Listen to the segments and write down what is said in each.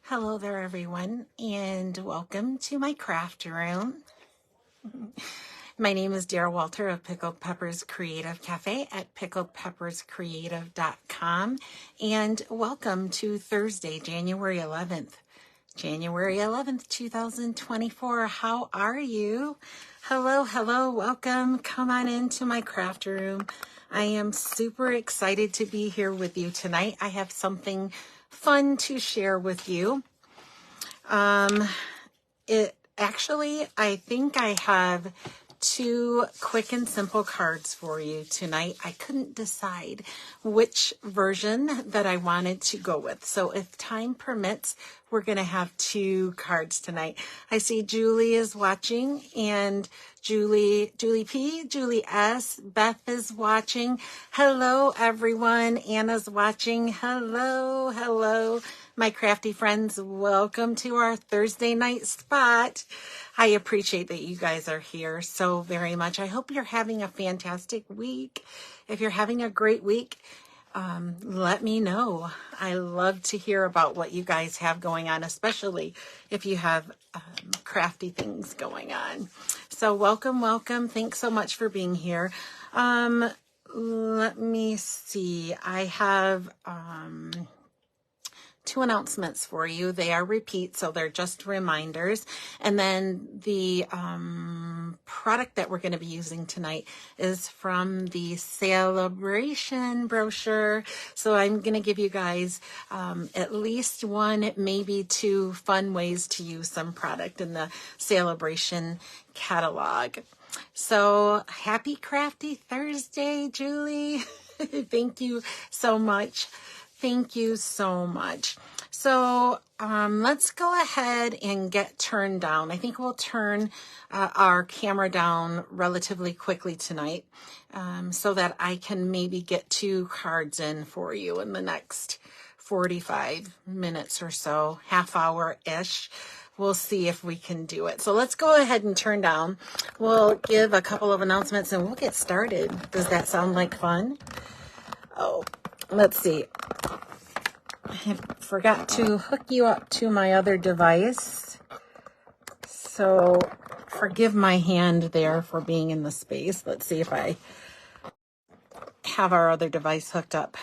Hello there, everyone, and welcome to my craft room. My name is Dara Walter of Pickled Peppers Creative Cafe at pickledpepperscreative.com, and welcome to Thursday, January 11th. January 11th, 2024. How are you? Hello, welcome. Come on into my craft room. I am super excited to be here with you tonight. I have something fun to share with you. I think I have two quick and simple cards for you tonight. I couldn't decide which version that I wanted to go with. So if time permits, we're going to have two cards tonight. I see Julie is watching, and Julie P, Julie S, Beth is watching. Hello, everyone. Anna's watching. Hello. My crafty friends, welcome to our Thursday night spot. I appreciate that you guys are here so very much. I hope you're having a fantastic week. If you're having a great week, let me know. I love to hear about what you guys have going on, especially if you have crafty things going on. So welcome. Thanks so much for being here. Let me see. I have two announcements for you. They are repeats, so they're just reminders. And then the product that we're going to be using tonight is from the celebration brochure. So I'm going to give you guys at least one, maybe two fun ways to use some product in the celebration catalog. So happy crafty Thursday, Julie. Thank you so much. Thank you so much. So let's go ahead and get turned down. I think we'll turn our camera down relatively quickly tonight so that I can maybe get two cards in for you in the next 45 minutes or so, half hour-ish. We'll see if we can do it. So let's go ahead and turn down. We'll give a couple of announcements and we'll get started. Does that sound like fun? Oh, let's see. I forgot to hook you up to my other device. So forgive my hand there for being in the space. Let's see if I have our other device hooked up.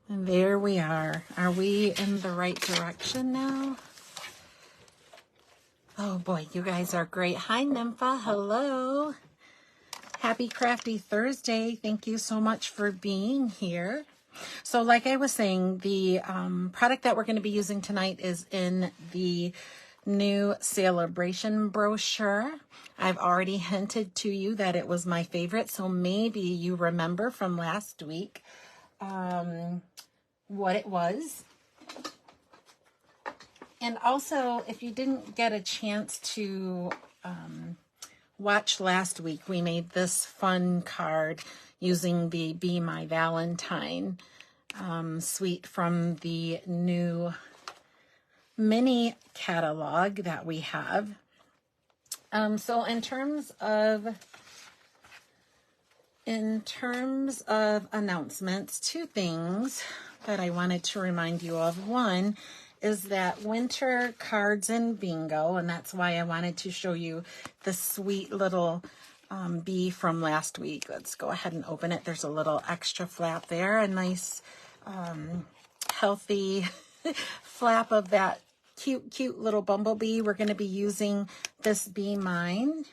And there we are. Are we in the right direction now? Oh boy, you guys are great. Hi, Nympha. Hello. Happy Crafty Thursday. Thank you so much for being here. So like I was saying, the product that we're going to be using tonight is in the new celebration brochure. I've already hinted to you that it was my favorite, so maybe you remember from last week what it was. And also, if you didn't get a chance to watch last week, we made this fun card using the Be My Valentine suite from the new mini catalog that we have. So in terms of announcements, two things that I wanted to remind you of. One is that winter cards and bingo, and that's why I wanted to show you the sweet little bee from last week. Let's go ahead and open it. There's a little extra flap there, a nice healthy flap of that cute little bumblebee. We're going to be using this Be Mine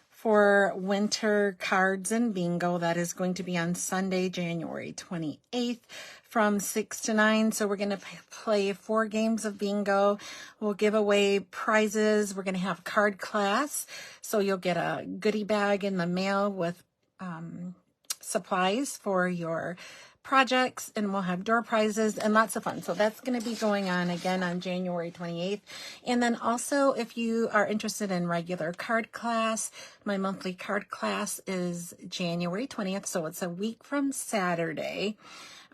for winter cards and bingo. That is going to be on Sunday, January 28th from 6 to 9. So we're going to play 4 games of bingo. We'll give away prizes. We're going to have card class. So you'll get a goodie bag in the mail with supplies for your projects, and we'll have door prizes and lots of fun. So that's going to be going on again on January 28th. And then also, if you are interested in regular card class, my monthly card class is January 20th. So it's a week from Saturday.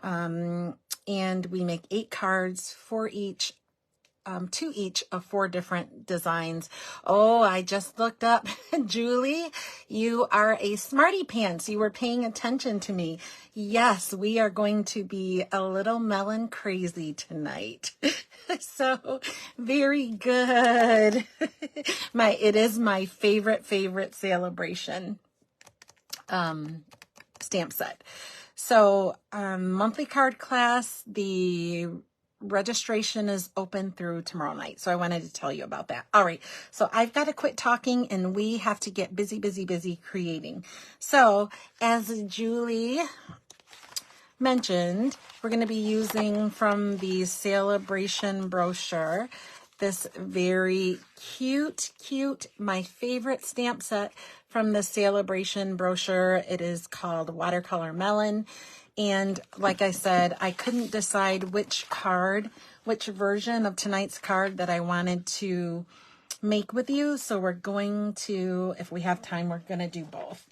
And we make 8 cards for each two each of 4 different designs. Oh, I just looked up. Julie, you are a smarty pants. You were paying attention to me. Yes, we are going to be a little melon crazy tonight. So very good. It is my favorite celebration stamp set. So monthly card class, the registration is open through tomorrow night. So I wanted to tell you about that. All right. So I've got to quit talking and we have to get busy creating. So as Julie mentioned, we're going to be using from the celebration brochure this very cute, my favorite stamp set from the celebration brochure. It is called Watercolor Melon. And like I said, I couldn't decide which version of tonight's card that I wanted to make with you. So we're going to, if we have time, we're going to do both.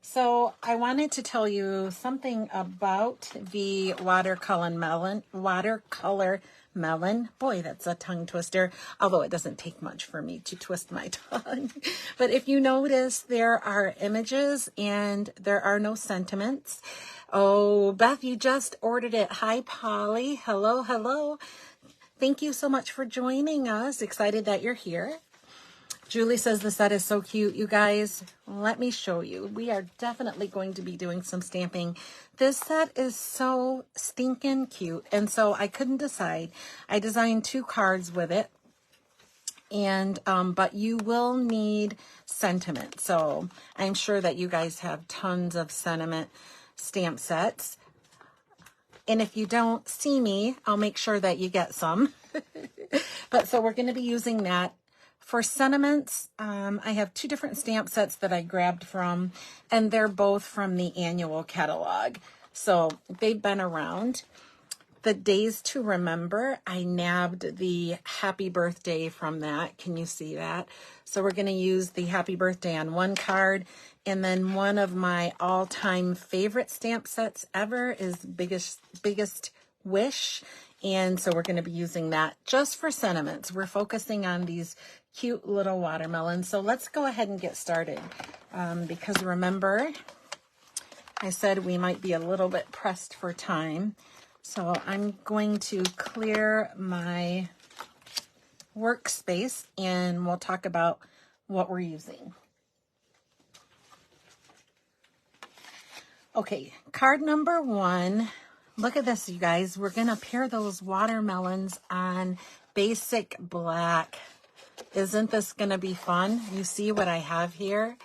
So I wanted to tell you something about the watercolor melon. Boy, that's a tongue twister, although it doesn't take much for me to twist my tongue. But if you notice, there are images and there are no sentiments. Oh, Beth, you just ordered it. Hi, Polly. Hello. Thank you so much for joining us. Excited that you're here. Julie says the set is so cute, you guys. Let me show you. We are definitely going to be doing some stamping. This set is so stinking cute, and so I couldn't decide. I designed 2 cards with it, and but you will need sentiment. So I'm sure that you guys have tons of sentiment stamp sets. And if you don't see me, I'll make sure that you get some. But so we're going to be using that. For sentiments, I have 2 different stamp sets that I grabbed from, and they're both from the annual catalog. So they've been around. The Days to Remember, I nabbed the happy birthday from that. Can you see that? So we're going to use the happy birthday on one card. And then one of my all-time favorite stamp sets ever is Biggest Wish. And so we're going to be using that just for sentiments. We're focusing on these cute little watermelons. So let's go ahead and get started. Because remember, I said we might be a little bit pressed for time. So I'm going to clear my workspace and we'll talk about what we're using. Okay, card number 1. Look at this, you guys. We're going to pair those watermelons on basic black. Isn't this going to be fun? You see what I have here?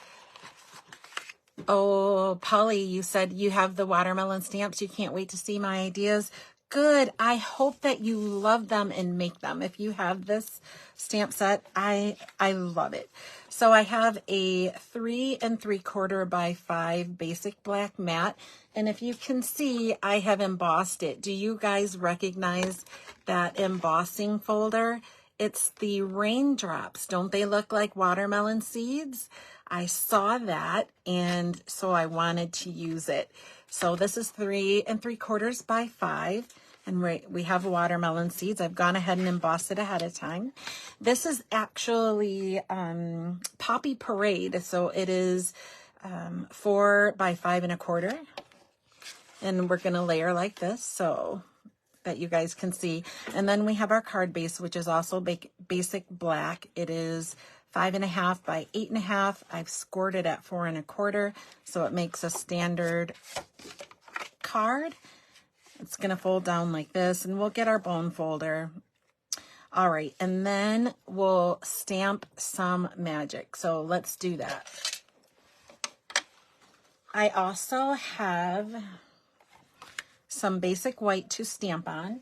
Oh, Polly, you said you have the watermelon stamps. You can't wait to see my ideas. Good. I hope that you love them and make them. If you have this stamp set, I love it. So I have a 3 3/4 by 5 basic black mat. And if you can see, I have embossed it. Do you guys recognize that embossing folder? It's the raindrops. Don't they look like watermelon seeds? I saw that, and so I wanted to use it. So this is 3 3/4 by 5, and we have watermelon seeds. I've gone ahead and embossed it ahead of time. This is actually Poppy Parade, so it is 4 by 5 1/4, and we're going to layer like this so that you guys can see. And then we have our card base, which is also basic black. It is 5 1/2 by 8 1/2. I've scored it at 4 1/4, so it makes a standard card. It's going to fold down like this, and we'll get our bone folder. All right, and then we'll stamp some magic. So let's do that. I also have some basic white to stamp on.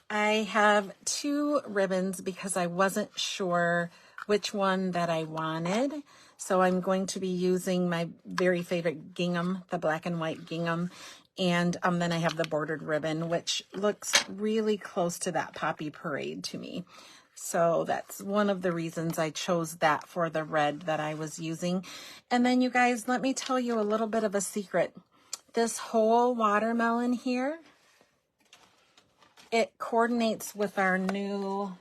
I have 2 ribbons because I wasn't sure which one that I wanted. So I'm going to be using my very favorite gingham, the black and white gingham. And then I have the bordered ribbon, which looks really close to that Poppy Parade to me. So that's one of the reasons I chose that for the red that I was using. And then you guys, let me tell you a little bit of a secret. This whole watermelon here it coordinates with our new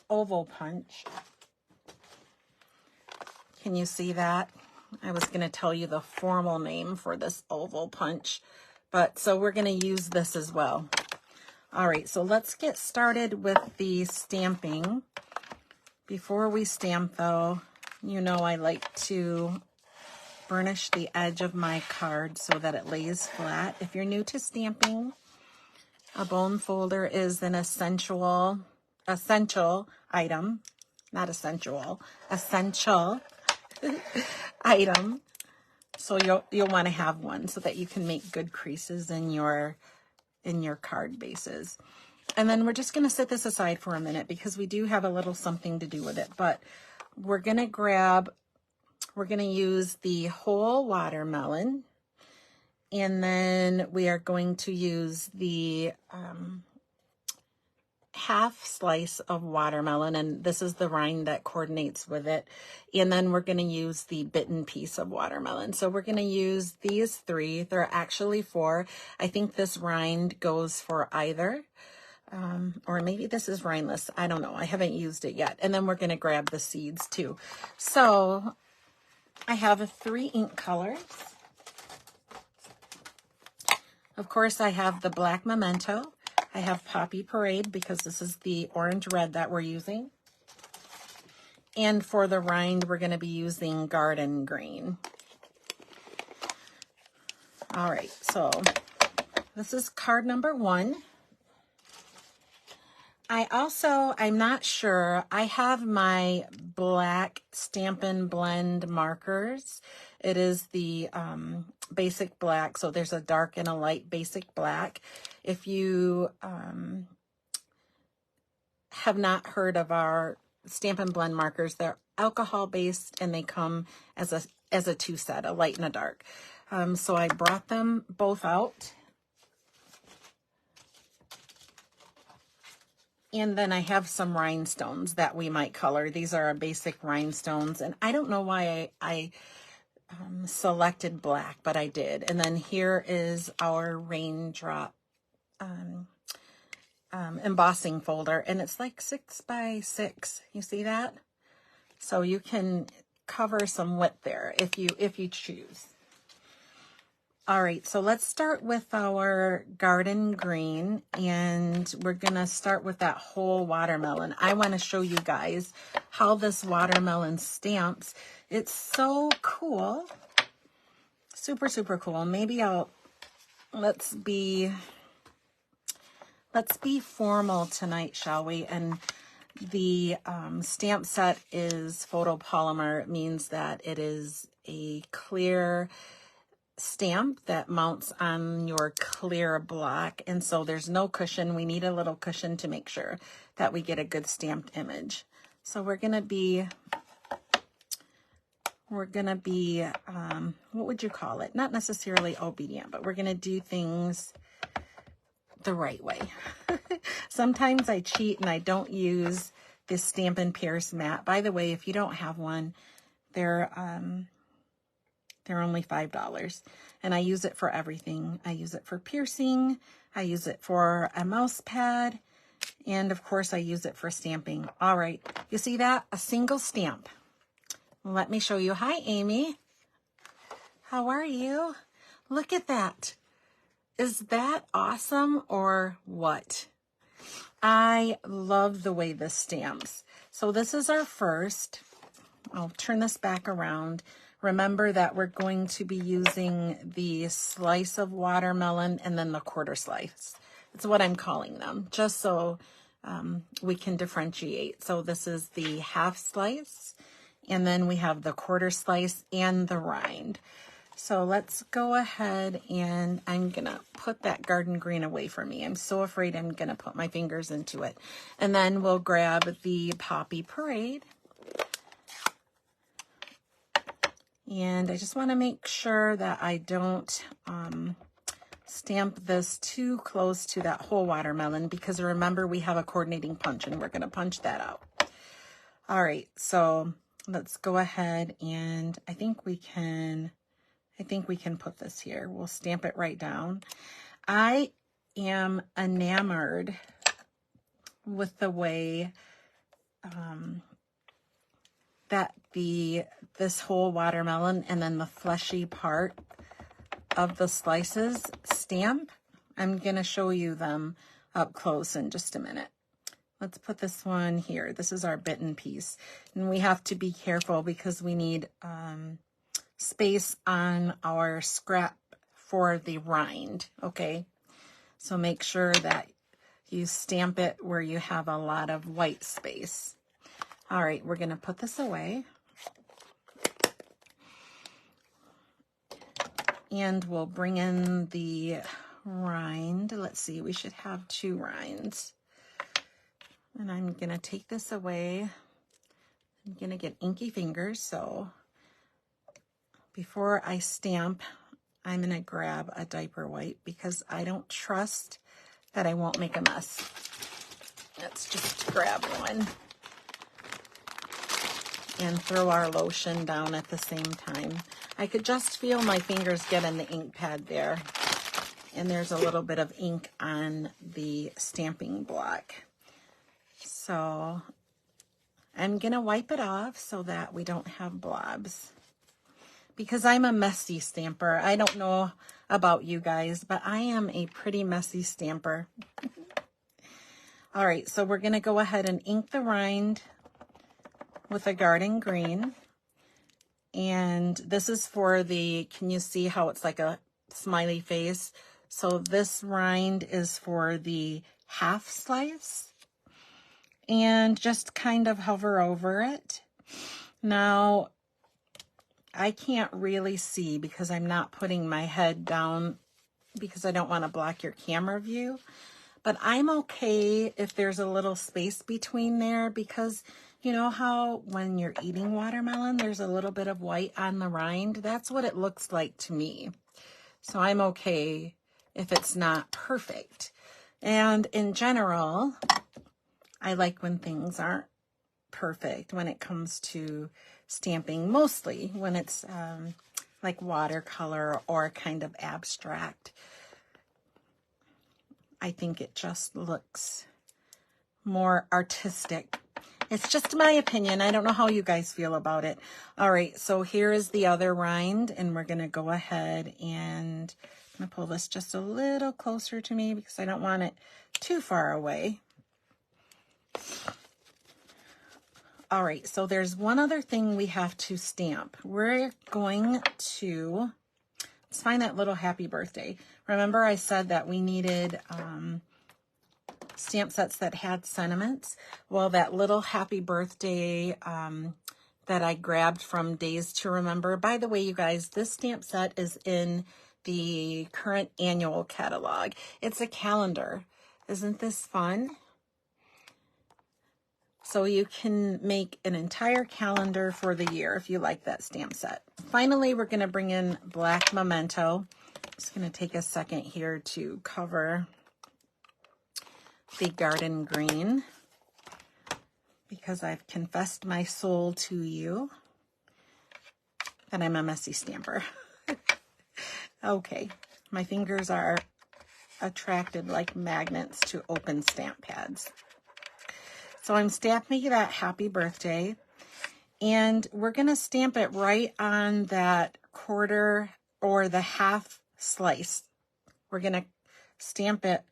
oval punch. Can you see that? I was going to tell you the formal name for this oval punch, but so we're going to use this as well. All right, so let's get started with the stamping. Before we stamp though, you know I like to burnish the edge of my card so that it lays flat. If you're new to stamping, a bone folder is an essential item, not essential, essential item. So you'll want to have one so that you can make good creases in your card bases. And then we're just going to set this aside for a minute because we do have a little something to do with it. But we're going to use the whole watermelon. And then we are going to use the half slice of watermelon. And this is the rind that coordinates with it. And then we're going to use the bitten piece of watermelon. So we're going to use these three. There are actually four. I think this rind goes for either. Or maybe this is rindless. I don't know. I haven't used it yet. And then we're going to grab the seeds too. So I have 3 ink colors. Of course, I have the black memento. I have Poppy Parade because this is the orange red that we're using. And for the rind, we're going to be using garden green. All right, so this is card number 1. I'm not sure. I have my black Stampin' Blend markers. It is the basic black. So there's a dark and a light basic black. If you have not heard of our Stampin' Blend markers, they're alcohol based and they come as a 2 set, a light and a dark. So I brought them both out. And then I have some rhinestones that we might color. These are our basic rhinestones. And I don't know why I selected black, but I did. And then here is our raindrop embossing folder. And it's like 6 by 6. You see that? So you can cover some width there if you choose. All right, so let's start with our garden green, and we're gonna start with that whole watermelon. I wanna show you guys how this watermelon stamps. It's so cool, super, super cool. Maybe let's be formal tonight, shall we? And the stamp set is photopolymer. It means that it is a clear stamp that mounts on your clear block, and so there's no cushion. We need a little cushion to make sure that we get a good stamped image. So we're gonna be what would you call it? Not necessarily obedient, but we're gonna do things the right way. Sometimes I cheat and I don't use this Stampin' Pierce mat. By the way, if you don't have one, they're only $5, and I use it for everything. I use it for piercing, I use it for a mouse pad, and of course I use it for stamping. All right, you see that? A single stamp. Let me show you. Hi, Amy. How are you? Look at that. Is that awesome or what? I love the way this stamps. So this is our first. I'll turn this back around. Remember that we're going to be using the slice of watermelon and then the quarter slice. It's what I'm calling them, just so we can differentiate. So this is the half slice, and then we have the quarter slice and the rind. So let's go ahead, and I'm going to put that garden green away from me. I'm so afraid I'm going to put my fingers into it. And then we'll grab the Poppy Parade. And I just want to make sure that I don't stamp this too close to that whole watermelon, because remember we have a coordinating punch and we're going to punch that out. All right, so let's go ahead, and I think we can put this here. We'll stamp it right down. I am enamored with the way that this whole watermelon and then the fleshy part of the slices stamp. I'm going to show you them up close in just a minute. Let's put this one here. This is our bitten piece. And we have to be careful because we need space on our scrap for the rind, okay? So make sure that you stamp it where you have a lot of white space. All right, we're going to put this away. And we'll bring in the rind. Let's see, we should have 2 rinds. And I'm going to take this away. I'm going to get inky fingers, so before I stamp, I'm going to grab a diaper wipe because I don't trust that I won't make a mess. Let's just grab one and throw our lotion down at the same time. I could just feel my fingers get in the ink pad there. And there's a little bit of ink on the stamping block. So I'm going to wipe it off so that we don't have blobs. Because I'm a messy stamper. I don't know about you guys, but I am a pretty messy stamper. All right, so we're going to go ahead and ink the rind with a garden green. And this is for the, can you see how it's like a smiley face? So this rind is for the half slice. And just kind of hover over it. Now, I can't really see because I'm not putting my head down because I don't want to block your camera view. But I'm okay if there's a little space between there because you know how when you're eating watermelon, there's a little bit of white on the rind? That's what it looks like to me. So I'm okay if it's not perfect. And in general, I like when things aren't perfect when it comes to stamping, mostly when it's like watercolor or kind of abstract. I think it just looks more artistic. It's just my opinion. I don't know how you guys feel about it. All right, so here is the other rind, and we're going to go ahead and I'm going to pull this just a little closer to me because I don't want it too far away. All right, so there's one other thing we have to stamp. We're going to, let's find that little happy birthday. Remember I said that we needed stamp sets that had sentiments? Well, that little happy birthday that I grabbed from Days to Remember. By the way, you guys, this stamp set is in the current annual catalog. It's a calendar. Isn't this fun? So you can make an entire calendar for the year if you like that stamp set. Finally, we're going to bring in black memento. I'm just going to take a second here to cover the garden green because I've confessed my soul to you that I'm a messy stamper. Okay, my fingers are attracted like magnets to open stamp pads. So I'm stamping that happy birthday, and we're going to stamp it right on that quarter or the half slice. We're going to stamp it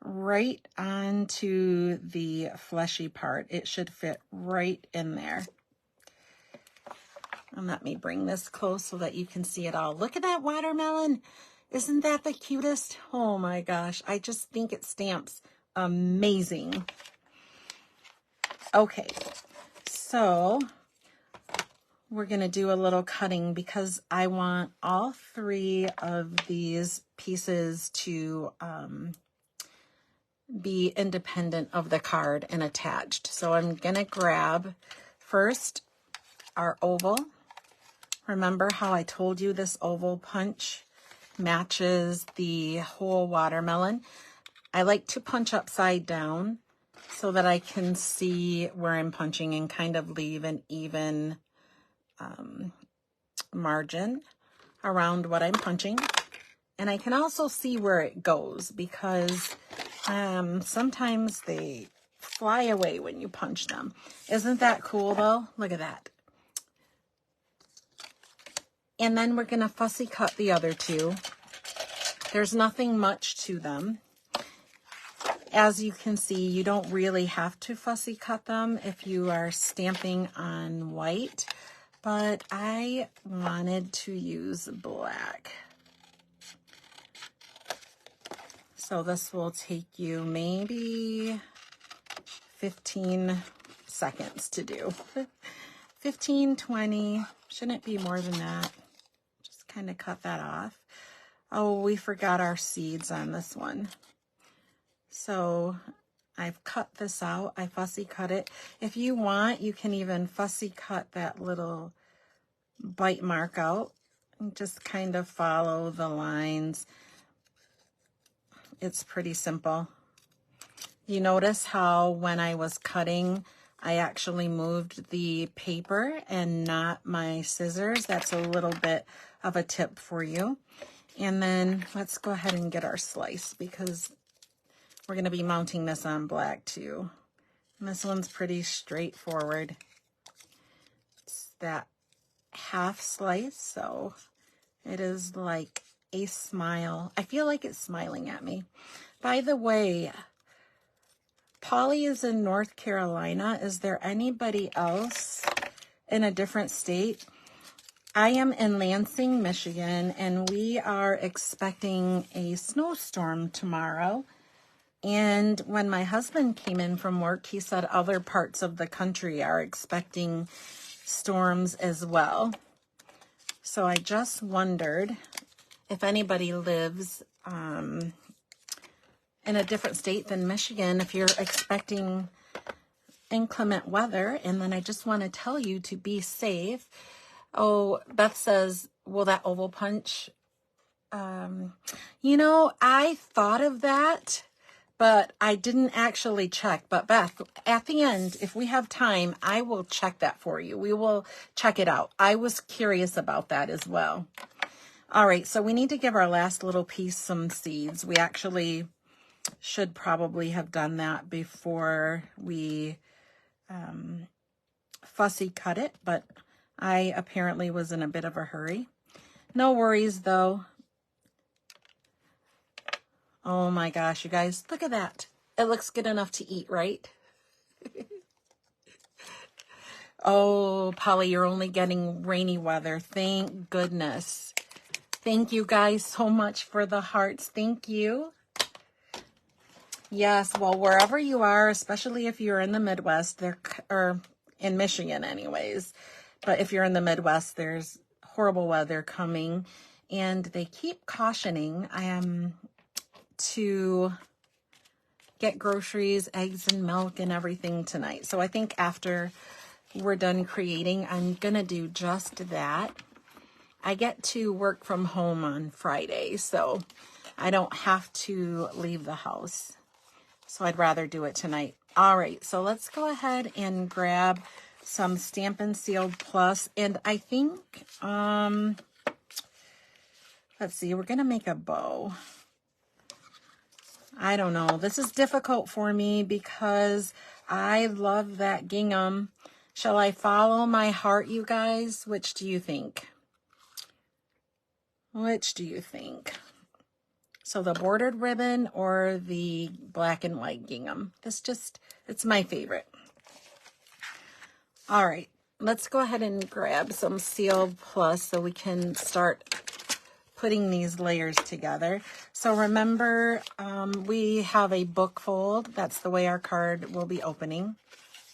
right onto the fleshy part. It should fit right in there. And let me bring this close so that you can see it all. Look at that watermelon. Isn't that the cutest? Oh my gosh, I just think it stamps amazing. Okay, so we're going to do a little cutting because I want all 3 of these pieces to be independent of the card and attached. So I'm going to grab first our oval. Remember how I told you this oval punch matches the whole watermelon? I like to punch upside down so that I can see where I'm punching and kind of leave an even margin around what I'm punching. And I can also see where it goes because sometimes they fly away when you punch them. Isn't that cool though? Look at that. And then we're going to fussy cut the other two. There's nothing much to them. As you can see, you don't really have to fussy cut them if you are stamping on white, but I wanted to use black. So this will take you maybe 15 seconds to do. 15, 20, shouldn't be more than that. Just kind of cut that off. Oh, we forgot our seeds on this one. So I've cut this out. I fussy cut it. If you want, you can even fussy cut that little bite mark out and just kind of follow the lines. It's pretty simple. You notice how when I was cutting, I actually moved the paper and not my scissors. That's a little bit of a tip for you. And then let's go ahead and get our slice because we're going to be mounting this on black too. And this one's pretty straightforward. It's that half slice, so it is like a smile. I feel like it's smiling at me. By the way, Polly is in North Carolina. Is there anybody else in a different state? I am in Lansing, Michigan, and we are expecting a snowstorm tomorrow. And when my husband came in from work, he said other parts of the country are expecting storms as well. So I just wondered if anybody lives in a different state than Michigan, if you're expecting inclement weather. And then I just want to tell you to be safe. Oh, Beth says, will that oval punch? You know, I thought of that, but I didn't actually check. But Beth, at the end, if we have time, I will check that for you. We will check it out. I was curious about that as well. All right, so we need to give our last little piece some seeds. We actually should probably have done that before we fussy cut it, but I apparently was in a bit of a hurry. No worries though. Oh my gosh, you guys, look at that. It looks good enough to eat, right? Oh, Polly, you're only getting rainy weather. Thank goodness. Thank you guys so much for the hearts. Thank you. Yes, well, wherever you are, especially if you're in the Midwest, or in Michigan anyways, but if you're in the Midwest, there's horrible weather coming, and they keep cautioning to get groceries, eggs, and milk and everything tonight. So I think after we're done creating, I'm going to do just that. I get to work from home on Friday, so I don't have to leave the house. So I'd rather do it tonight. All right, so let's go ahead and grab some Stampin' Sealed Plus. And I think, let's see, we're going to make a bow. I don't know. This is difficult for me because I love that gingham. Shall I follow my heart, you guys? Which do you think? Which do you think? So the bordered ribbon or the black and white gingham? It's my favorite. All right, let's go ahead and grab some Sealed Plus so we can start putting these layers together. So remember, we have a book fold. That's the way our card will be opening.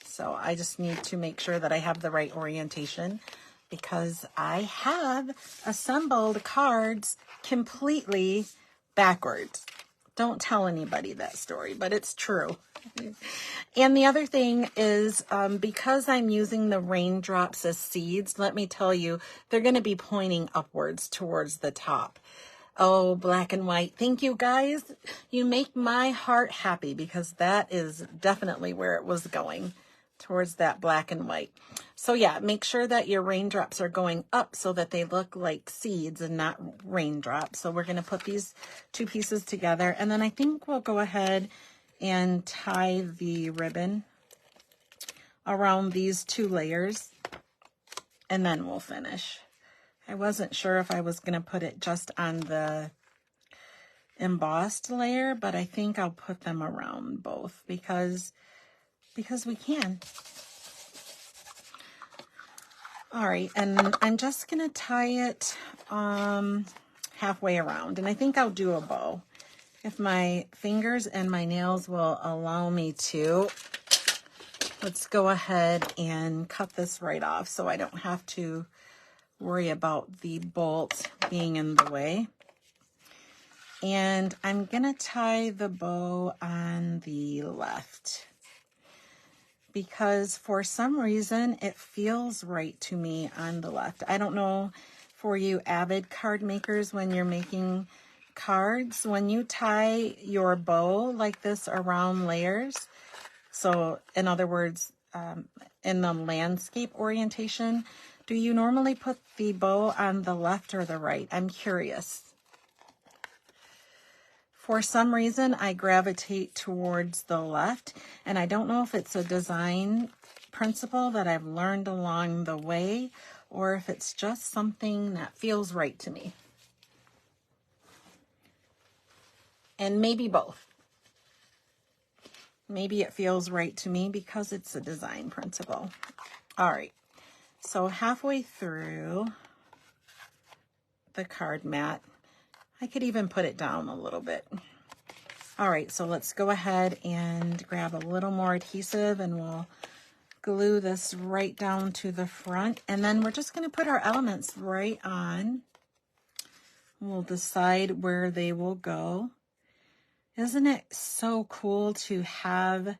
So I just need to make sure that I have the right orientation because I have assembled cards completely backwards. Don't tell anybody that story, but it's true. And the other thing is, because I'm using the raindrops as seeds, let me tell you, they're going to be pointing upwards towards the top. Oh, black and white. Thank you, guys. You make my heart happy because that is definitely where it was going, towards that black and white. So yeah, make sure that your raindrops are going up so that they look like seeds and not raindrops. So we're going to put these two pieces together, and then I think we'll go ahead and tie the ribbon around these 2 layers, and then we'll finish. I wasn't sure if I was going to put it just on the embossed layer, but I think I'll put them around both because we can. All right, and I'm just going to tie it halfway around, and I think I'll do a bow if my fingers and my nails will allow me to. Let's go ahead and cut this right off so I don't have to worry about the bolt being in the way. And I'm gonna tie the bow on the left because for some reason it feels right to me on the left. I don't know for you avid card makers, when you're making cards, when you tie your bow like this around layers, so in other words, in the landscape orientation, do you normally put the bow on the left or the right? I'm curious. For some reason, I gravitate towards the left, and I don't know if it's a design principle that I've learned along the way, or if it's just something that feels right to me. And maybe both. Maybe it feels right to me because it's a design principle. All right, so halfway through the card mat, I could even put it down a little bit. All right, so let's go ahead and grab a little more adhesive and we'll glue this right down to the front. And then we're just gonna put our elements right on. We'll decide where they will go. Isn't it so cool to have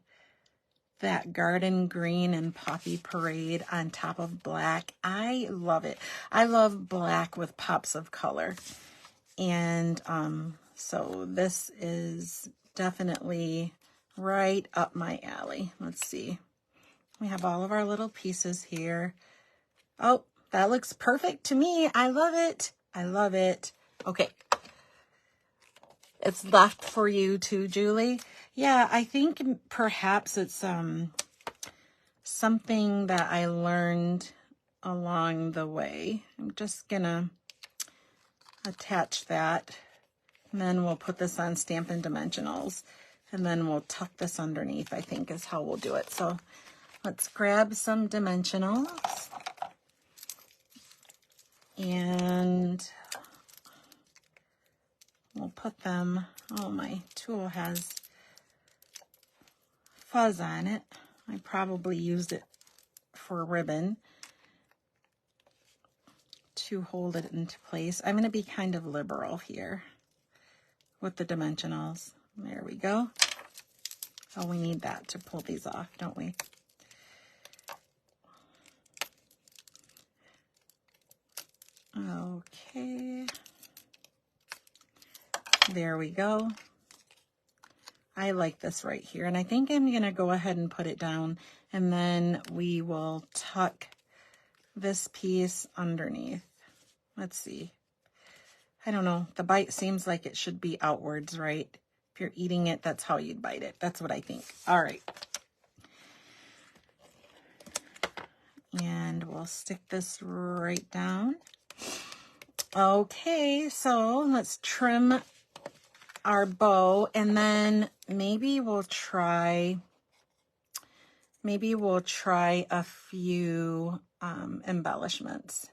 that garden green and poppy parade on top of black? I love it. I love black with pops of color. And so this is definitely right up my alley. Let's see. We have all of our little pieces here. Oh, that looks perfect to me. I love it. I love it. Okay. It's left for you too, Julie. Yeah, I think perhaps it's something that I learned along the way. I'm just gonna attach that, and then we'll put this on Stampin' Dimensionals, and then we'll tuck this underneath, I think is how we'll do it. So let's grab some dimensionals, and we'll put them, oh, my tool has fuzz on it. I probably used it for ribbon to hold it into place. I'm going to be kind of liberal here with the dimensionals. There we go. Oh, we need that to pull these off, don't we? Okay. There we go. I like this right here, and I think I'm going to go ahead and put it down, and then we will tuck this piece underneath. Let's see. I don't know. The bite seems like it should be outwards, right? If you're eating it, that's how you'd bite it. That's what I think. All right. And we'll stick this right down. Okay, so let's trim our bow, and then maybe we'll try a few embellishments.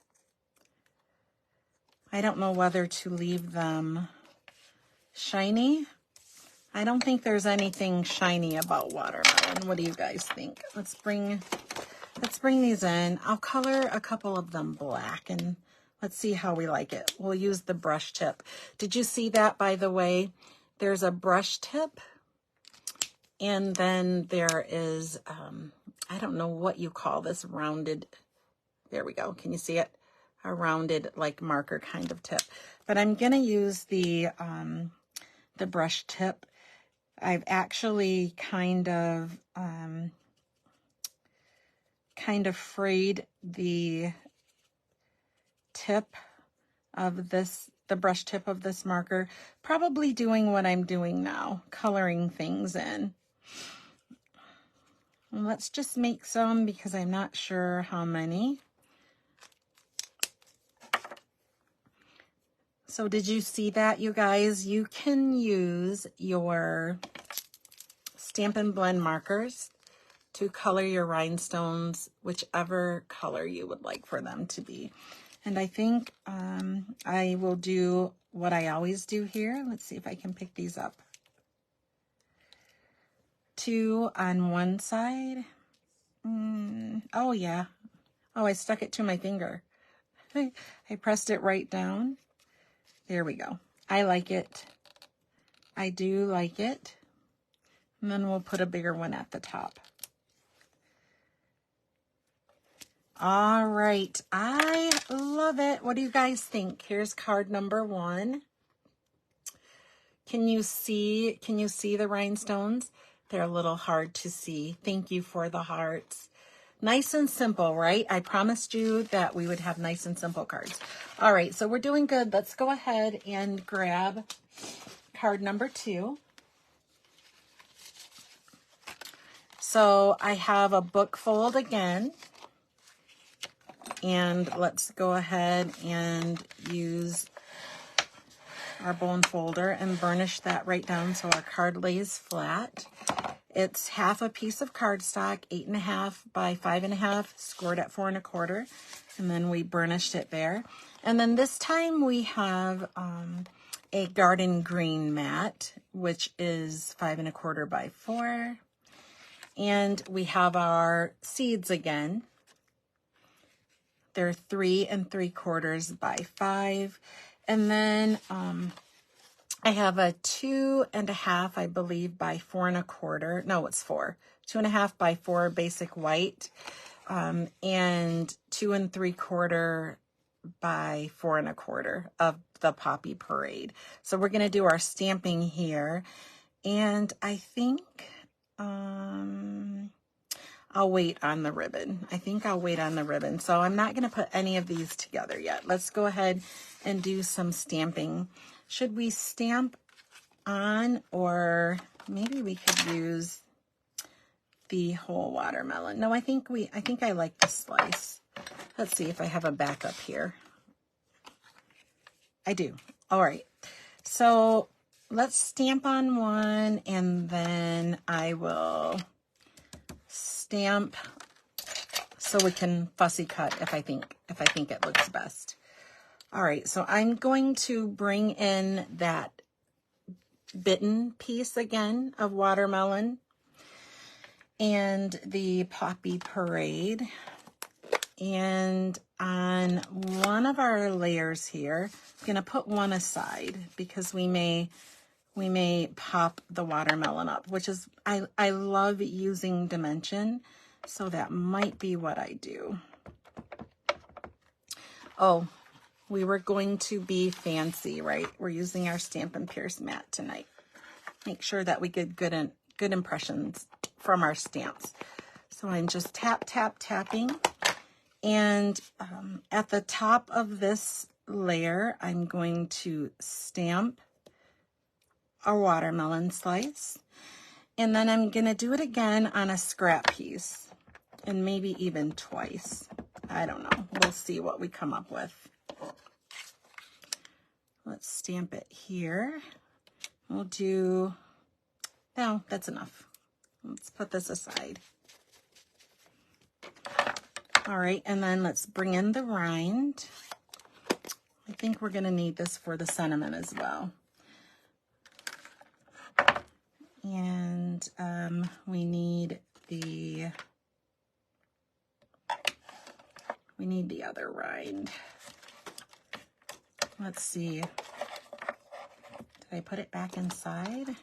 I don't know whether to leave them shiny. I don't think there's anything shiny about watermelon. What do you guys think? Let's bring these in. I'll color a couple of them black, and let's see how we like it. We'll use the brush tip. Did you see that, by the way? There's a brush tip, and then there is, I don't know what you call this, rounded, there we go. Can you see it? A rounded, like, marker kind of tip. But I'm going to use the brush tip. I've actually kind of frayed the tip of the the brush tip of this marker, probably doing what I'm doing now, coloring things in. And let's just make some because I'm not sure how many. So did you see that, you guys? You can use your Stampin' Blend markers to color your rhinestones whichever color you would like for them to be. And I think I will do what I always do here. Let's see if I can pick these up. 2 on one side. Oh yeah. Oh, I stuck it to my finger. I pressed it right down. There we go. I like it. I do like it. And then we'll put a bigger one at the top. All right. I love it. What do you guys think? Here's card number 1. Can you see the rhinestones? They're a little hard to see. Thank you for the hearts. Nice and simple, right? I promised you that we would have nice and simple cards. All right, so we're doing good. Let's go ahead and grab card number 2. So I have a book fold again. And let's go ahead and use our bone folder and burnish that right down so our card lays flat. It's half a piece of cardstock, 8.5 by 5.5, scored at 4 1/4, and then we burnished it there. And then this time we have a garden green mat, which is 5 1/4 by 4, and we have our seeds again. They're 3 3/4 by 5. And then I have a 2.5, I believe, by 4 1/4. No, it's 4. 2.5 by 4 basic white. And 2 3/4 by 4 1/4 of the Poppy Parade. So we're going to do our stamping here. And I think I'll wait on the ribbon. I think I'll wait on the ribbon. So I'm not going to put any of these together yet. Let's go ahead and do some stamping. Should we stamp on, or maybe we could use the whole watermelon? No, I think I like the slice. Let's see if I have a backup here. I do. All right. So let's stamp on one, and then I will stamp so we can fussy cut if I think it looks best. All right, so I'm going to bring in that bitten piece again of watermelon and the Poppy Parade. And on one of our layers here, I'm going to put one aside because we may pop the watermelon up, which is, I love using dimension, so that might be what I do. Oh, we were going to be fancy, right? We're using our Stampin' Pierce mat tonight. Make sure that we get good impressions from our stamps. So I'm just tapping. And at the top of this layer, I'm going to stamp a watermelon slice. And then I'm going to do it again on a scrap piece, and maybe even twice. I don't know. We'll see what we come up with. Let's stamp it here. We'll do, no, that's enough. Let's put this aside. All right, and then let's bring in the rind. I think we're going to need this for the sentiment as well. And we need the other rind. Let's see. Did I put it back inside?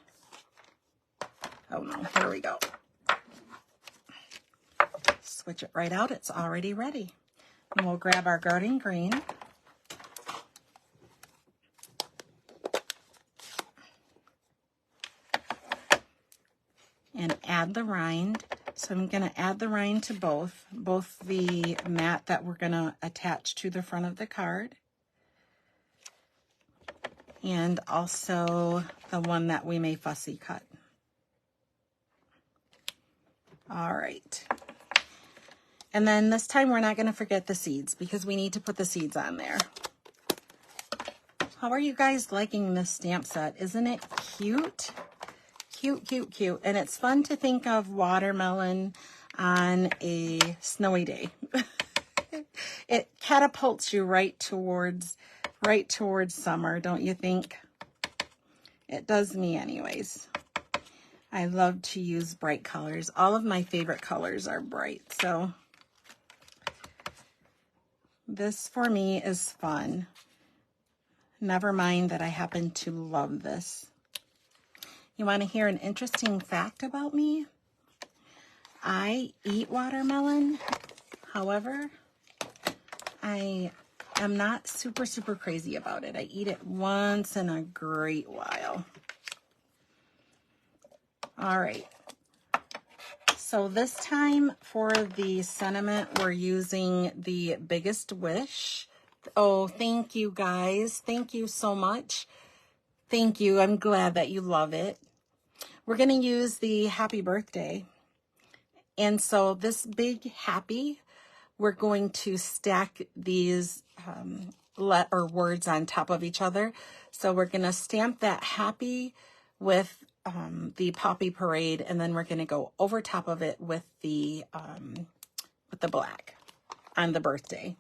Oh no, here we go. Switch it right out. It's already ready. And we'll grab our garden green. And add the rind. So I'm going to add the rind to both the mat that we're going to attach to the front of the card, and also the one that we may fussy cut. All right. And then this time we're not going to forget the seeds because we need to put the seeds on there. How are you guys liking this stamp set? Isn't it cute? Cute, cute, cute. And it's fun to think of watermelon on a snowy day. It catapults you right towards summer, don't you think? It does me anyways. I love to use bright colors. All of my favorite colors are bright, so this for me is fun. Never mind that I happen to love this. You want to hear an interesting fact about me? I eat watermelon. However, I am not super, super crazy about it. I eat it once in a great while. All right. So this time for the sentiment, we're using the Biggest Wish. Oh, thank you guys. Thank you so much. Thank you. I'm glad that you love it. We're going to use the Happy Birthday. And so this big happy, we're going to stack these words on top of each other. So we're going to stamp that happy with the Poppy Parade, and then we're going to go over top of it with the black on the birthday.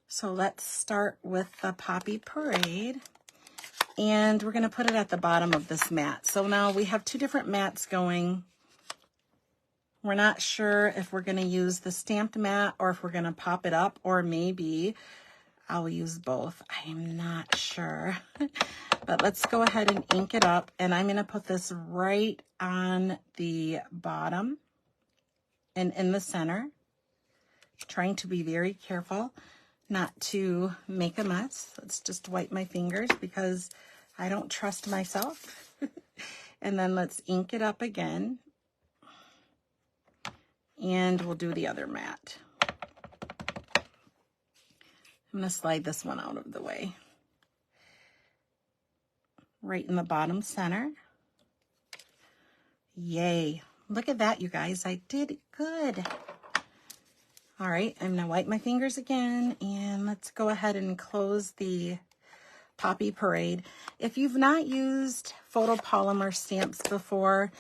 So let's start with the Poppy Parade, and we're going to put it at the bottom of this mat. So now we have two different mats going. We're not sure if we're going to use the stamped mat or if we're going to pop it up, or maybe I'll use both. I'm not sure. But let's go ahead and ink it up, and I'm going to put this right on the bottom and in the center, trying to be very careful not to make a mess. Let's just wipe my fingers because I don't trust myself. And then let's ink it up again, and we'll do the other mat. I'm going to slide this one out of the way. Right in the bottom center. Yay. Look at that, you guys. I did good. All right, I'm going to wipe my fingers again, and let's go ahead and close the Poppy Parade. If you've not used photopolymer stamps before,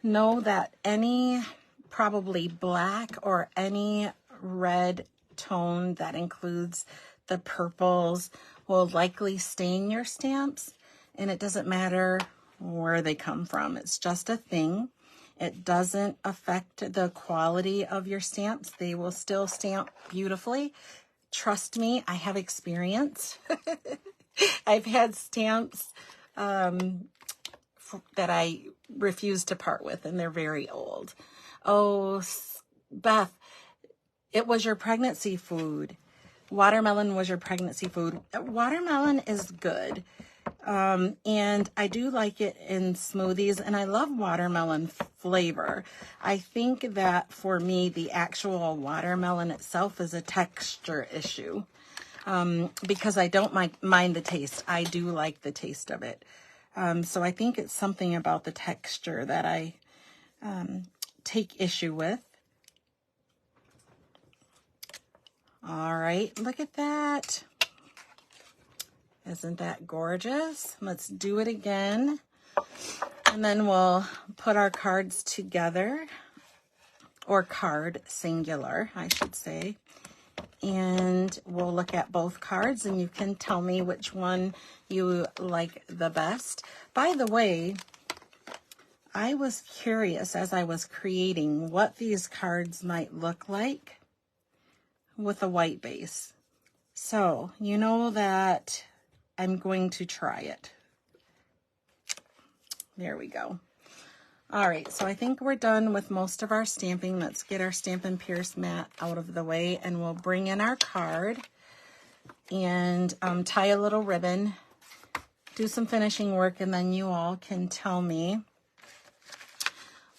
know that any probably black or any red tone that includes the purples will likely stain your stamps, and it doesn't matter where they come from. It's just a thing. It doesn't affect the quality of your stamps. They will still stamp beautifully. Trust me, I have experience. I've had stamps that I refuse to part with, and they're very old. Oh, Beth, it was your pregnancy food. Watermelon was your pregnancy food. Watermelon is good. And I do like it in smoothies, and I love watermelon flavor. I think that for me, the actual watermelon itself is a texture issue, because I don't mind the taste. I do like the taste of it. So I think it's something about the texture that I take issue with. All right, look at that. Isn't that gorgeous? Let's do it again. And then we'll put our cards together, or card singular, I should say. And we'll look at both cards, and you can tell me which one you like the best. By the way, I was curious as I was creating what these cards might look like with a white base. So, you know that I'm going to try it. There we go. All right, so I think we're done with most of our stamping. Let's get our Stampin' Pierce mat out of the way, and we'll bring in our card and tie a little ribbon, do some finishing work, and then you all can tell me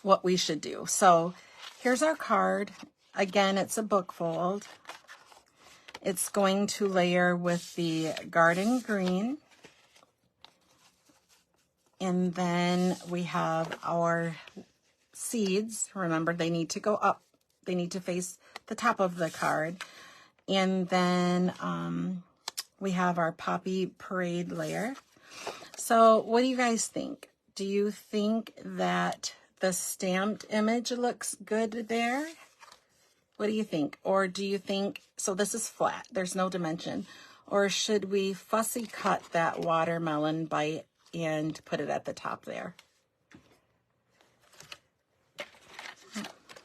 what we should do. So here's our card. Again, it's a book fold. It's going to layer with the garden green And then we have our seeds. Remember, they need to go up. They need to face the top of the card. And then we have our Poppy Parade layer. So what do you guys think? Do you think that the stamped image looks good there? What do you think? Or do you think, so this is flat, there's no dimension. Or should we fussy cut that watermelon bite and put it at the top there?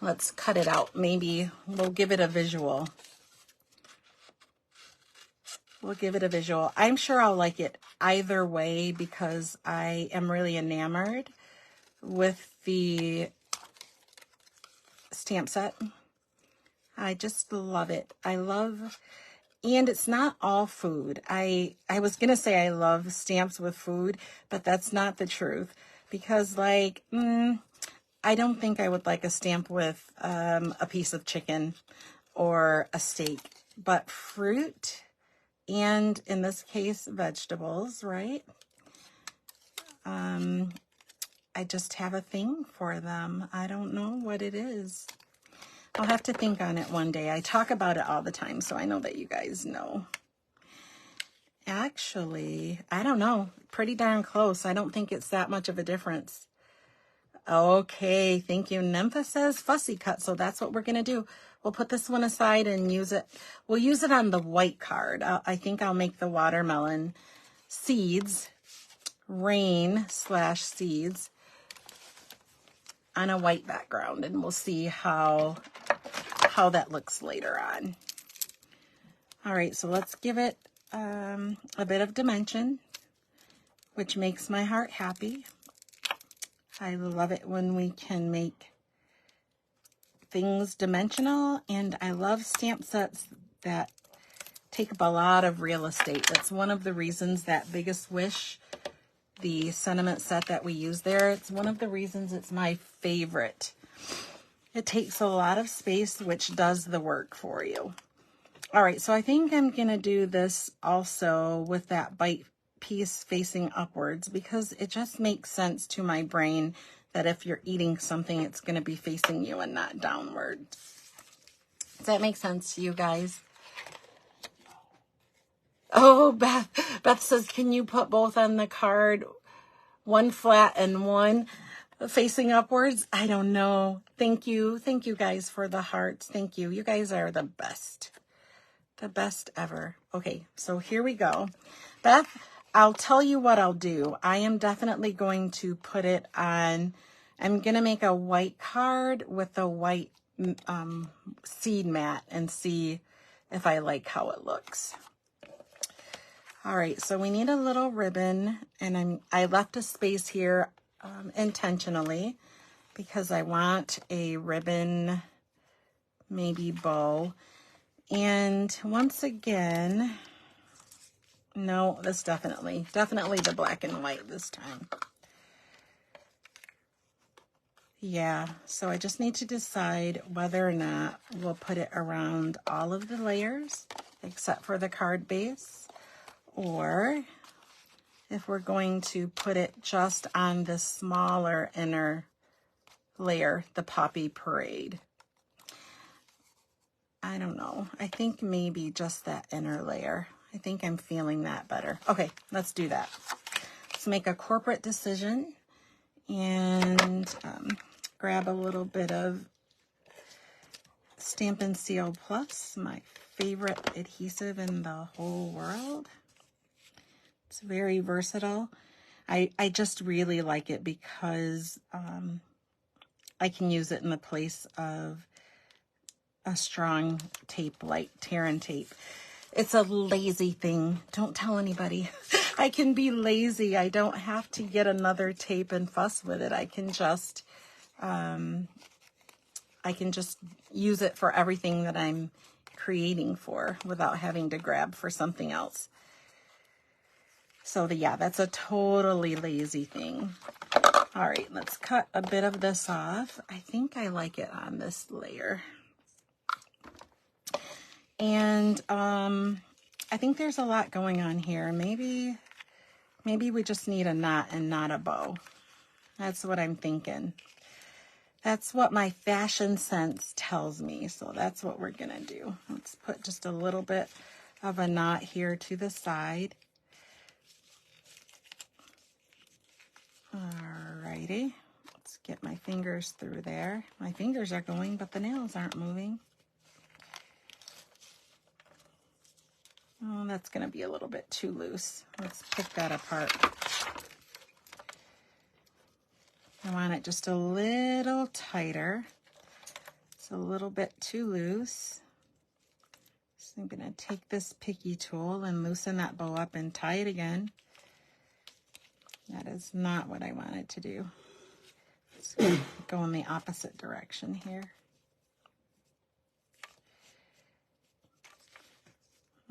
Let's cut it out. Maybe we'll give it a visual. We'll give it a visual. I'm sure I'll like it either way because I am really enamored with the stamp set. I just love it. I love, and it's not all food. I was going to say I love stamps with food, but that's not the truth because like, I don't think I would like a stamp with a piece of chicken or a steak, but fruit and in this case, vegetables, right? I just have a thing for them. I don't know what it is. I'll have to think on it one day. I talk about it all the time, so I know that you guys know. Actually, I don't know. Pretty darn close. I don't think it's that much of a difference. Okay, thank you. Nympha says fussy cut, so that's what we're going to do. We'll put this one aside and use it. We'll use it on the white card. I think I'll make the watermelon seeds, rain/seeds, on a white background, and we'll see how that looks later on. All right, so let's give it a bit of dimension, which makes my heart happy. I love it when we can make things dimensional, and I love stamp sets that take up a lot of real estate. That's one of the reasons that Biggest Wish, the sentiment set that we use there, it's one of the reasons it's my favorite. It takes a lot of space, which does the work for you. All right, so I think I'm going to do this also with that bite piece facing upwards because it just makes sense to my brain that if you're eating something, it's going to be facing you and not downward. Does that make sense to you guys? Oh, Beth says, can you put both on the card, one flat and one facing upwards? I don't know. Thank you guys for the hearts. Thank you. You guys are the best ever. Okay, so here we go. Beth, I'll tell you what I'll do. I am definitely going to put it on, I'm going to make a white card with a white seed mat and see if I like how it looks. All right, so we need a little ribbon, and I left a space here intentionally because I want a ribbon, maybe bow. And once again, no, this definitely the black and white this time. Yeah, so I just need to decide whether or not we'll put it around all of the layers except for the card base, or if we're going to put it just on the smaller inner layer, the Poppy Parade. I don't know. I think maybe just that inner layer. I think I'm feeling that better. Okay, let's do that. Let's make a corporate decision and grab a little bit of Stampin' Seal Plus, my favorite adhesive in the whole world. It's very versatile. I just really like it because I can use it in the place of a strong tape like Terran tape. It's a lazy thing. Don't tell anybody. I can be lazy. I don't have to get another tape and fuss with it. I can just use it for everything that I'm creating for without having to grab for something else. So yeah, that's a totally lazy thing. All right, let's cut a bit of this off. I think I like it on this layer. And I think there's a lot going on here. Maybe Maybe we just need a knot and not a bow. That's what I'm thinking. That's what my fashion sense tells me. So that's what we're gonna do. Let's put just a little bit of a knot here to the side. Alrighty. Let's get my fingers through there. My fingers are going, but the nails aren't moving. Oh, that's gonna be a little bit too loose. Let's pick that apart. I want it just a little tighter. It's a little bit too loose. So I'm going to take this picky tool and loosen that bow up and tie it again. That is not what I wanted to do. Let's go in the opposite direction here.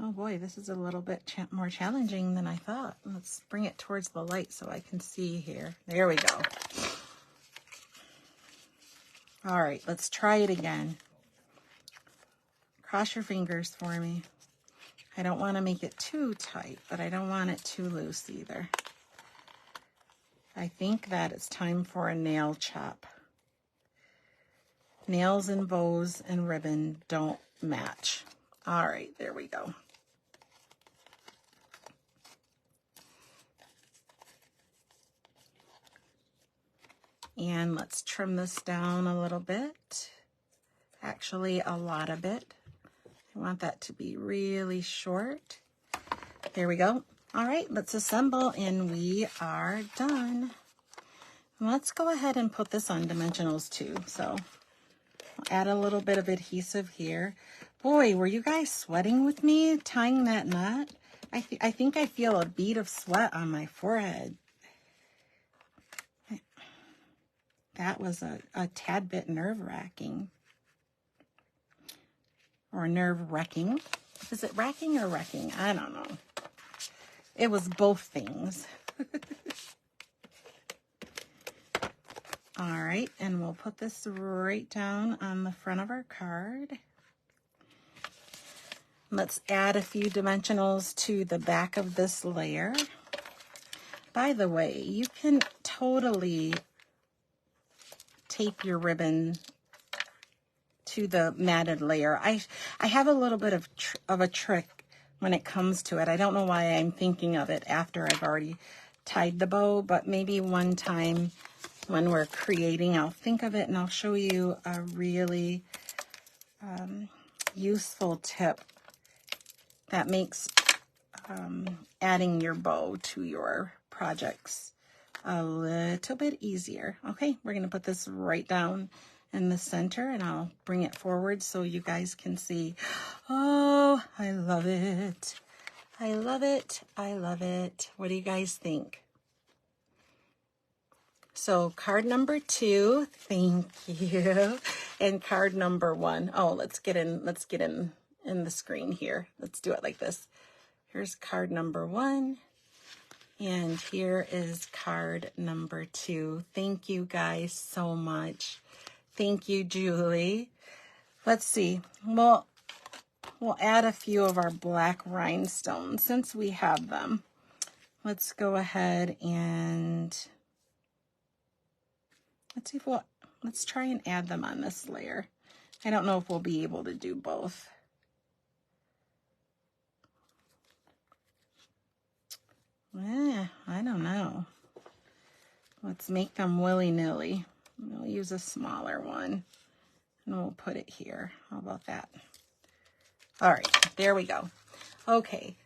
Oh boy, this is a little bit more challenging than I thought. Let's bring it towards the light so I can see here. There we go. All right, let's try it again. Cross your fingers for me. I don't want to make it too tight, but I don't want it too loose either. I think that it's time for a nail chop. Nails and bows and ribbon don't match. All right, there we go. And let's trim this down a little bit. Actually, a lot of it. I want that to be really short. There we go. All right, let's assemble and we are done. Let's go ahead and put this on dimensionals too. So I'll add a little bit of adhesive here. Boy, were you guys sweating with me tying that knot? I think I feel a bead of sweat on my forehead. That was a tad bit nerve-wracking. Or nerve-wracking. Is it racking or wrecking? I don't know. It was both things. All right, and we'll put this right down on the front of our card. Let's add a few dimensionals to the back of this layer. By the way, you can totally tape your ribbon to the matted layer. I have a little bit of a trick when it comes to it. I don't know why I'm thinking of it after I've already tied the bow, but maybe one time when we're creating, I'll think of it and I'll show you a really useful tip that makes adding your bow to your projects a little bit easier. Okay, we're going to put this right down in the center and I'll bring it forward so you guys can see. Oh, I love it. I love it. I love it. What do you guys think? So card number 2, thank you. And card number 1. Oh, let's get in the screen here. Let's do it like this. Here's card number 1. And here is card number 2. Thank you guys so much. Thank you, Julie. Let's see. We'll add a few of our black rhinestones since we have them. Let's go ahead and let's try and add them on this layer. I don't know if we'll be able to do both. I don't know. Let's make them willy-nilly. We'll use a smaller one and we'll put it here. How about that? All right, there we go. Okay,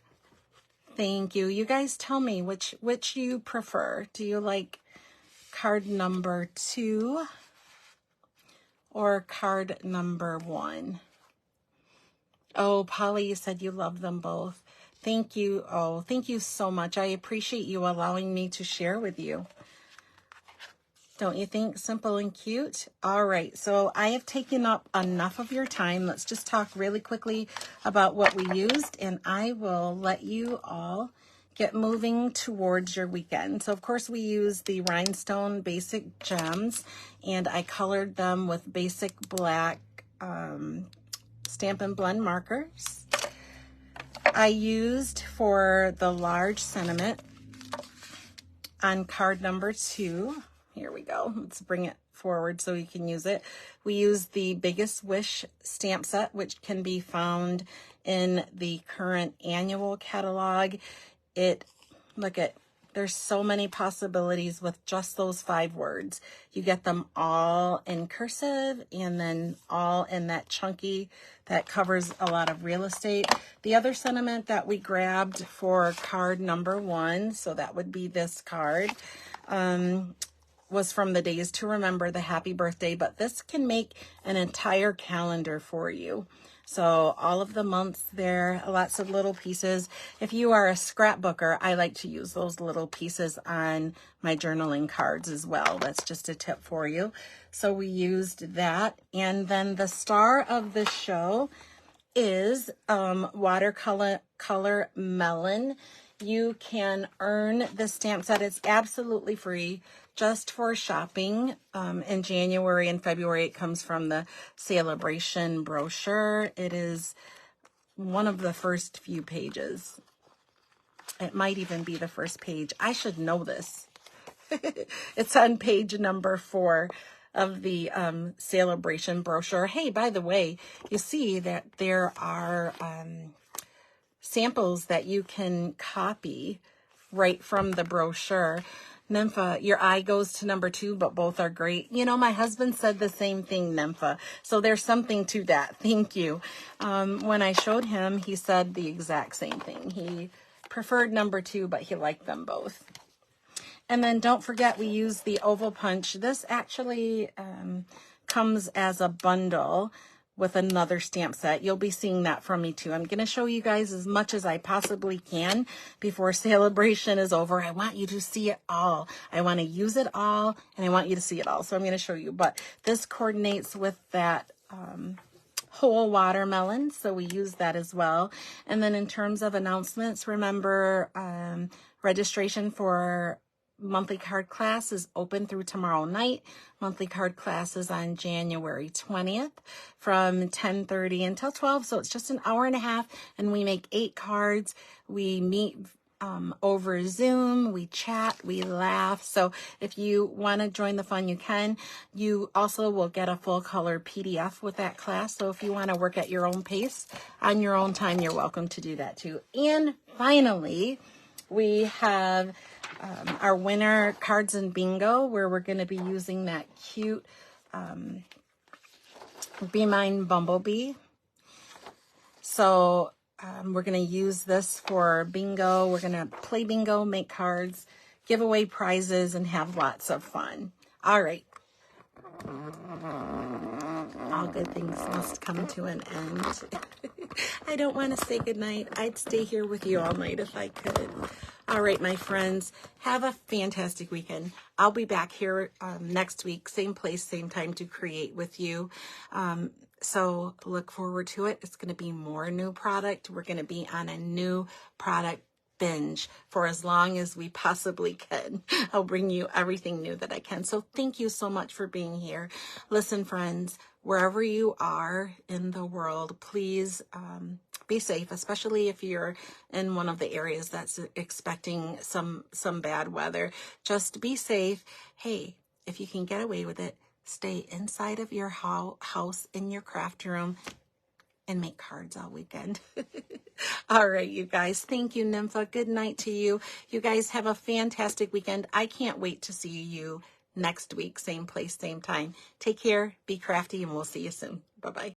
thank you. You guys tell me which you prefer. Do you like card number 2 or card number 1? Oh, Polly, you said you love them both. Thank you. Oh, thank you so much. I appreciate you allowing me to share with you. Don't you think? Simple and cute. All right, so I have taken up enough of your time. Let's just talk really quickly about what we used, and I will let you all get moving towards your weekend. So, of course, we used the rhinestone basic gems, and I colored them with basic black Stampin' Blend markers. I used for the large sentiment on card number 2. Here we go. Let's bring it forward so you can use it. We use the Biggest Wish stamp set, which can be found in the current annual catalog. There's so many possibilities with just those 5 words. You get them all in cursive and then all in that chunky that covers a lot of real estate. The other sentiment that we grabbed for card number 1, so that would be this card, was from the Days to Remember, the happy birthday, but this can make an entire calendar for you. So all of the months there, lots of little pieces. If you are a scrapbooker, I like to use those little pieces on my journaling cards as well. That's just a tip for you. So we used that. And then the star of the show is Watercolor Melon. You can earn the stamp set. It's absolutely free just for shopping. In January and February, it comes from the Celebration brochure. It is one of the first few pages. It might even be the first page. I should know this. It's on page number 4 of the Celebration brochure. Hey, by the way, you see that there are samples that you can copy right from the brochure. Nympha, your eye goes to number 2, but both are great. You know, my husband said the same thing, Nympha. So there's something to that. Thank you. When I showed him, he said the exact same thing. He preferred number 2, but he liked them both. And then don't forget, we use the oval punch. This actually comes as a bundle with another stamp set. You'll be seeing that from me too. I'm going to show you guys as much as I possibly can before Celebration is over. I want you to see it all. I want to use it all, and I want you to see it all. So I'm going to show you. But this coordinates with that whole watermelon, so we use that as well. And then in terms of announcements, remember registration for monthly card class is open through tomorrow night. Monthly card class is on January 20th from 10:30 until 12. So it's just an hour and a half, and we make 8 cards. We meet over Zoom, we chat, we laugh. So if you want to join the fun, you can. You also will get a full color PDF with that class. So if you want to work at your own pace on your own time, you're welcome to do that too. And finally, we have our winter cards and bingo, where we're going to be using that cute Be Mine Bumblebee. So we're going to use this for bingo. We're going to play bingo, make cards, give away prizes, and have lots of fun. All right. All good things must come to an end. I don't want to say goodnight. I'd stay here with you all night if I could. All right, my friends, have a fantastic weekend. I'll be back here next week, same place, same time, to create with you. So look forward to it. It's going to be more new product. We're going to be on a new product binge for as long as we possibly can. I'll bring you everything new that I can. So thank you so much for being here. Listen, friends, wherever you are in the world, please be safe, especially if you're in one of the areas that's expecting some bad weather. Just be safe. Hey, if you can get away with it, stay inside of your house in your craft room and make cards all weekend. All right, you guys. Thank you, Nympha. Good night to you. You guys have a fantastic weekend. I can't wait to see you next week. Same place, same time. Take care, be crafty, and we'll see you soon. Bye-bye.